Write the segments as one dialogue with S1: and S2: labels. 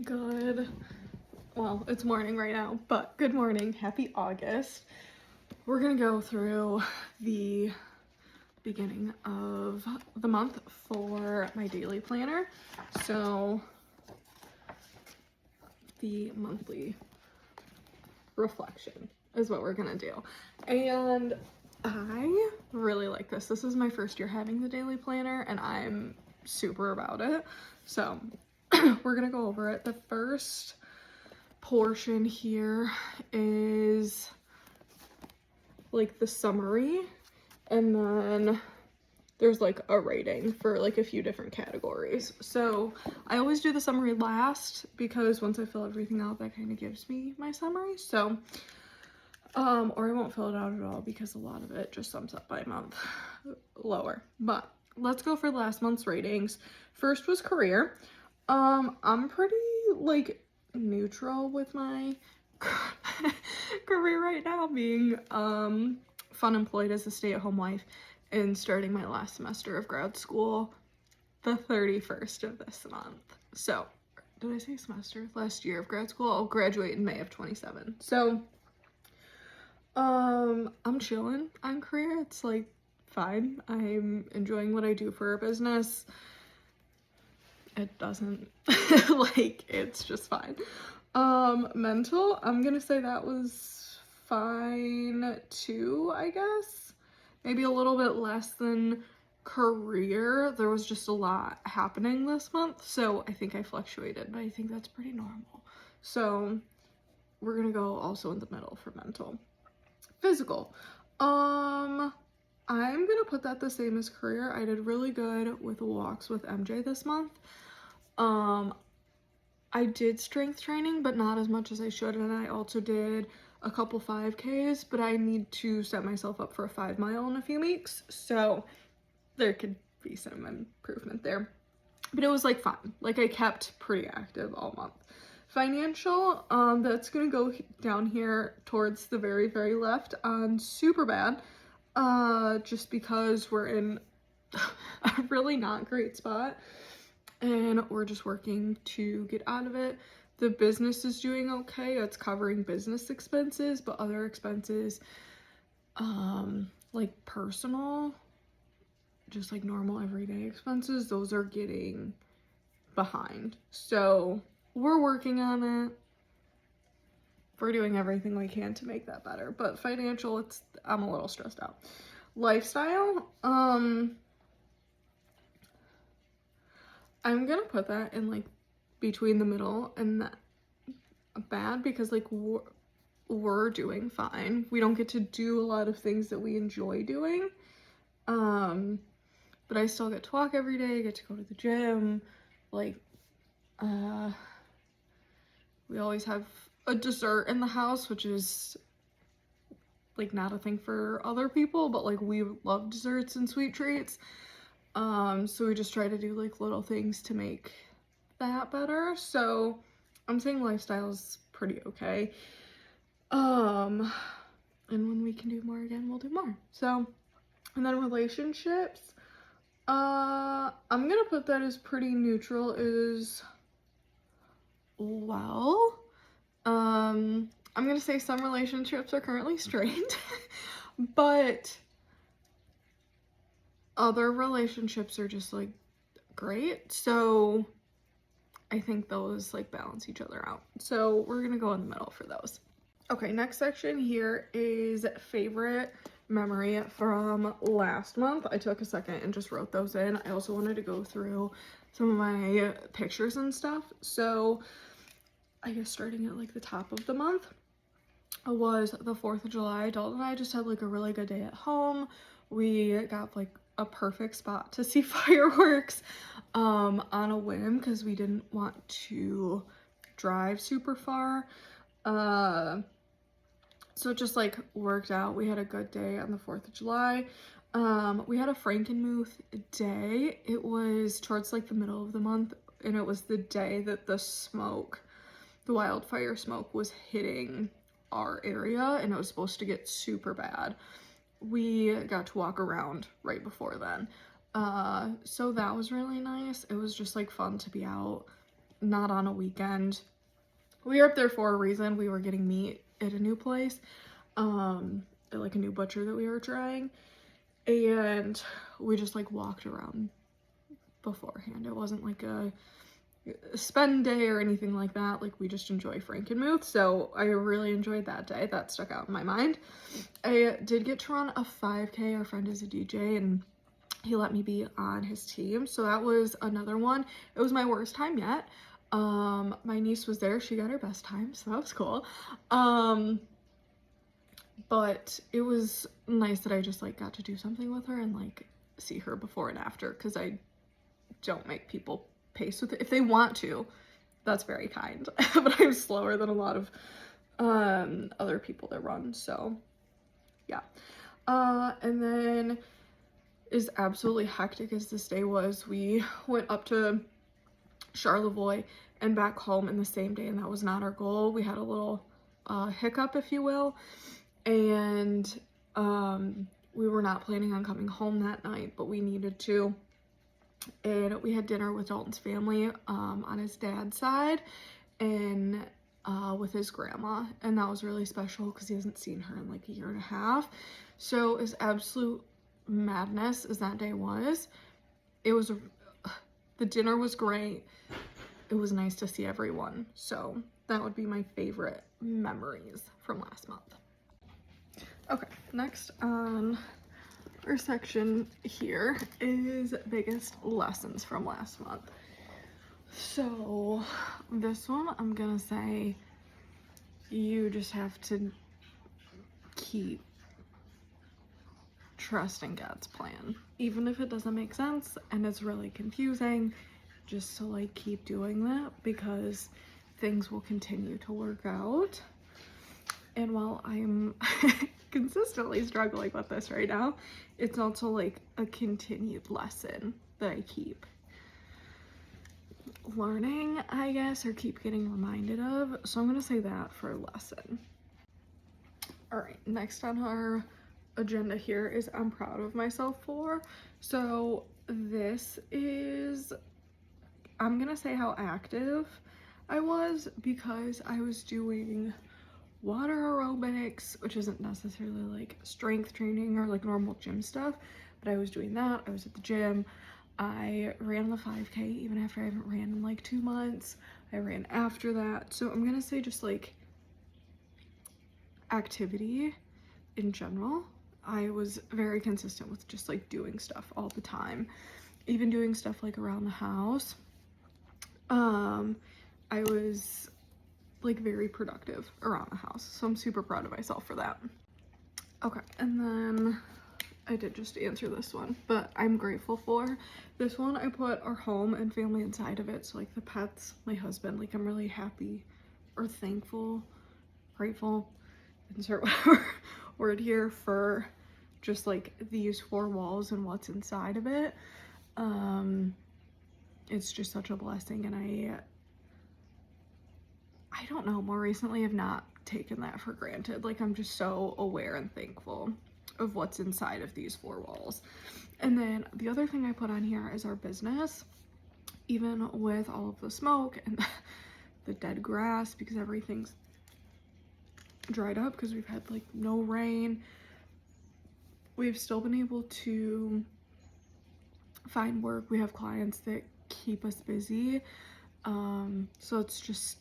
S1: Good. Well, it's morning right now, but good morning. Happy August. We're gonna go through the beginning of the month for my daily planner. So the monthly reflection is what we're gonna do. And I really like this. This is my first year having the daily planner and I'm super about it. So we're gonna go over it. The first portion here is like the summary, and then there's like a rating for like a few different categories. So I always do the summary last because once I fill everything out, that kind of gives me my summary. So or I won't fill it out at all because a lot of it just sums up by month lower. But let's go for last month's ratings. First was career. I'm pretty like neutral with my career right now, being fun employed as a stay-at-home wife and starting my last semester of grad school the 31st of this month. So did I say semester? Last year of grad school. I'll graduate in May of 27. So I'm chilling on career. It's like fine. I'm enjoying what I do for a business. It doesn't like, it's just fine. Mental, I'm gonna say that was fine too, I guess. Maybe a little bit less than career. There was just a lot happening this month, so I think I fluctuated, but I think that's pretty normal. So we're gonna go also in the middle for mental. Physical, I'm gonna put that the same as career. I did really good with walks with MJ this month. I did strength training, but not as much as I should, and I also did a couple 5Ks, but I need to set myself up for a 5 mile in a few weeks, so there could be some improvement there. But it was like fun. Like I kept pretty active all month. Financial, that's gonna go down here towards the very, very left on super bad, just because we're in a really not great spot and we're just working to get out of it. The business is doing okay. It's covering business expenses, but other expenses, like personal, just like normal everyday expenses, those are getting behind. So we're working on it. We're doing everything we can to make that better. But financial, I'm a little stressed out. Lifestyle, I'm gonna put that in like between the middle and bad, because like we're doing fine. We don't get to do a lot of things that we enjoy doing, but I still get to walk every day, get to go to the gym, like we always have a dessert in the house, which is like not a thing for other people, but like we love desserts and sweet treats. So we just try to do like little things to make that better. So I'm saying lifestyle's pretty okay. And when we can do more again, we'll do more. So, and then relationships, I'm gonna put that as pretty neutral as well. I'm gonna say some relationships are currently strained, but other relationships are just like great. So I think those like balance each other out. So we're gonna go in the middle for those. Okay, next section here is favorite memory from last month. I took a second and just wrote those in. I also wanted to go through some of my pictures and stuff. So I guess starting at like the top of the month was the 4th of July. Dalton and I just had like a really good day at home. We got like a perfect spot to see fireworks on a whim because we didn't want to drive super far. So it just like worked out. We had a good day on the 4th of July. We had a Frankenmuth day. It was towards like the middle of the month, and it was the day that the wildfire smoke was hitting our area, and it was supposed to get super bad. We got to walk around right before then. So that was really nice. It was just like fun to be out not on a weekend. We were up there for a reason. We were getting meat at a new place, like a new butcher that we were trying, and we just like walked around beforehand. It wasn't like a spend day or anything like that. Like, we just enjoy Frankenmuth, so I really enjoyed that day. That stuck out in my mind. I did get to run a 5K. Our friend is a DJ and he let me be on his team, so that was another one. It was my worst time yet. My niece was there. She got her best time, so that was cool. But it was nice that I just like got to do something with her and like see her before and after, because I don't make people pace with it. If they want to, that's very kind. But I'm slower than a lot of other people that run, so yeah. And then, as absolutely hectic as this day was, we went up to Charlevoix and back home in the same day, and that was not our goal. We had a little hiccup, if you will, and we were not planning on coming home that night, but we needed to, and we had dinner with Dalton's family on his dad's side, and with his grandma, and that was really special because he hasn't seen her in like a year and a half. So as absolute madness as that day was, it was, the dinner was great. It was nice to see everyone. So that would be my favorite memories from last month. Okay, next on our section here is biggest lessons from last month. So this one, I'm gonna say you just have to keep trusting God's plan, even if it doesn't make sense and it's really confusing. Just to like keep doing that, because things will continue to work out. And while I'm consistently struggling with this right now, it's also like a continued lesson that I keep learning, I guess, or keep getting reminded of. So I'm gonna say that for a lesson. All right, next on our agenda here is I'm proud of myself for. So this is, I'm gonna say how active I was, because I was doing water aerobics, which isn't necessarily like strength training or like normal gym stuff, but I was doing that. I was at the gym. I ran the 5K even after I haven't ran in like 2 months. I ran after that. So I'm gonna say just like activity in general. I was very consistent with just like doing stuff all the time, even doing stuff like around the house. I was like very productive around the house, so I'm super proud of myself for that. Okay, and then I did just answer this one, but I'm grateful for this one. I put our home and family inside of it, so like the pets, my husband, like I'm really happy or thankful, grateful, insert whatever word here, for just like these 4 walls and what's inside of it. It's just such a blessing, and I don't know, more recently I've not taken that for granted. Like, I'm just so aware and thankful of what's inside of these 4 walls. And then the other thing I put on here is our business. Even with all of the smoke and the dead grass, because everything's dried up because we've had like no rain, we've still been able to find work. We have clients that keep us busy. So it's just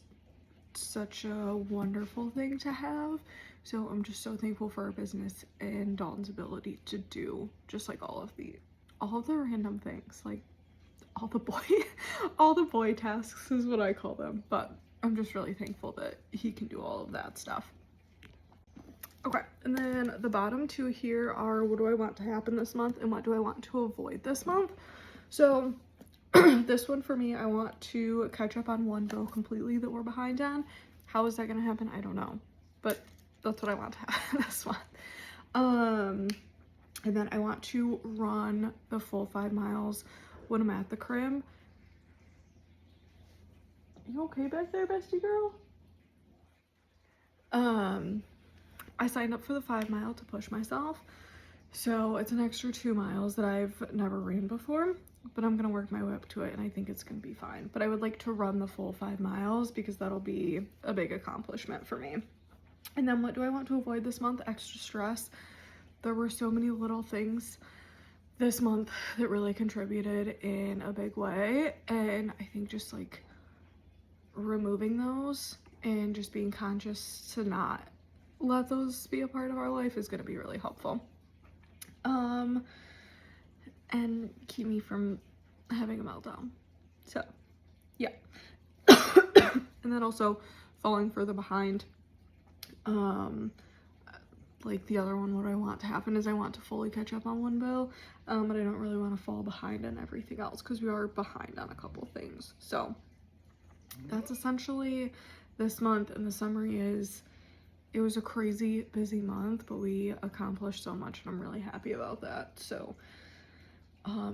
S1: such a wonderful thing to have. So I'm just so thankful for our business and Dalton's ability to do just like all of the random things, like all the boy tasks is what I call them. But I'm just really thankful that he can do all of that stuff. Okay, and then the bottom 2 here are what do I want to happen this month and what do I want to avoid this month. So this one for me, I want to catch up on one bill completely that we're behind on. How is that going to happen? I don't know, but that's what I want to happen this month. And then I want to run the full 5 miles when I'm at the crib. You okay back there, bestie girl? I signed up for the 5 mile to push myself. So it's an extra 2 miles that I've never ran before. but I'm gonna work my way up to it and I think it's gonna be fine. But I would like to run the full 5 miles because that'll be a big accomplishment for me. And then what do I want to avoid this month? Extra stress. There were so many little things this month that really contributed in a big way, and I think just like removing those and just being conscious to not let those be a part of our life is going to be really helpful, and keep me from having a meltdown. So yeah. And then also falling further behind. Like the other one, what I want to happen is I want to fully catch up on one bill, but I don't really want to fall behind on everything else because we are behind on a couple things. So that's essentially this month, and the summary is it was a crazy busy month, but we accomplished so much and I'm really happy about that. So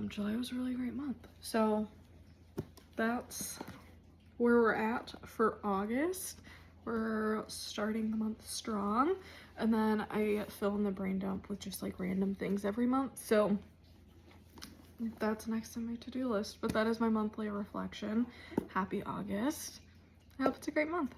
S1: July was a really great month. So that's where we're at for August. We're starting the month strong, and then I fill in the brain dump with just like random things every month. So that's next on my to-do list, but that is my monthly reflection. Happy August. I hope it's a great month.